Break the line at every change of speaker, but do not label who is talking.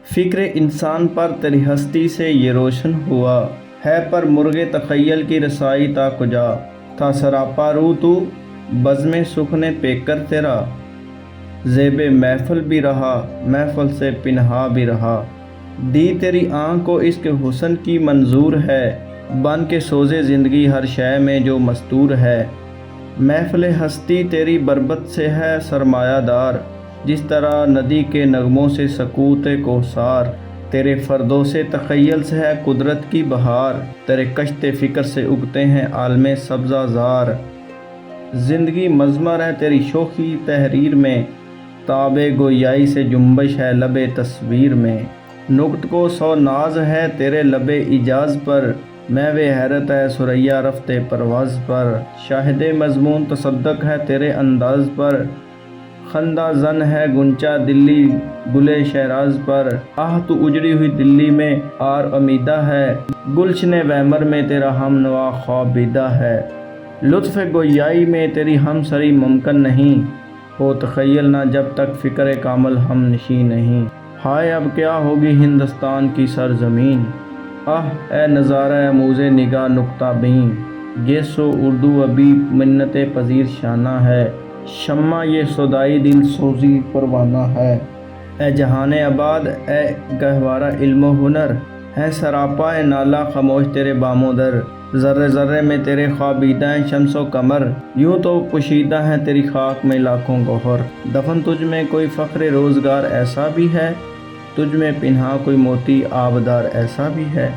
فکر انسان پر تیری ہستی سے یہ روشن ہوا ہے، پر مرغ تخیل کی رسائی تا کجا تھا سراپا رو تو بزم سکھ نے پیکر تیرا، زیب محفل بھی رہا محفل سے پنہا بھی رہا، دی تیری آنکھ کو اس کے حسن کی منظور ہے، بن کے سوزے زندگی ہر شے میں جو مستور ہے، محفل ہستی تیری بربت سے ہے سرمایہ دار، جس طرح ندی کے نغموں سے سکوت کوثر، تیرے فردوں سے تخیل سے ہے قدرت کی بہار، تیرے کشت فکر سے اگتے ہیں عالم سبزہ زار، زندگی مضمر ہے تیری شوخی تحریر میں، تاب گویائی سے جنبش ہے لب تصویر میں، نقط کو سو ناز ہے تیرے لب ایجاز پر، محو حیرت ہے ثریا رفت پرواز پر، شاہد مضمون تصدق ہے تیرے انداز پر، خندہ زن ہے گنچا دلی گلے شہراز پر، آہ تو اجڑی ہوئی دلی میں آر امیدہ ہے، گلشن ویمر میں تیرا ہم نوا خوابیدہ ہے، لطف گویائی میں تیری ہم سری ممکن نہیں، ہو تخیل نہ جب تک فکر کامل ہم نشین نہیں، ہائے اب کیا ہوگی ہندوستان کی سرزمین، آہ اے نظارہ موز نگاہ نکتہ بین، یہ سو اردو ابھی منت پذیر شانہ ہے، شمع یہ سودائی دل سوزی پروانہ ہے، اے جہان آباد اے گہوارہ علم و ہنر، ہے سراپا نالہ خاموش تیرے بام و در، ذرے ذرے میں تیرے خوابیدہ ہیں شمس و قمر، یوں تو پوشیدہ ہیں تیری خاک میں لاکھوں گوہر، دفن تجھ میں کوئی فخر روزگار ایسا بھی ہے، تجھ میں پنہا کوئی موتی آبدار ایسا بھی ہے۔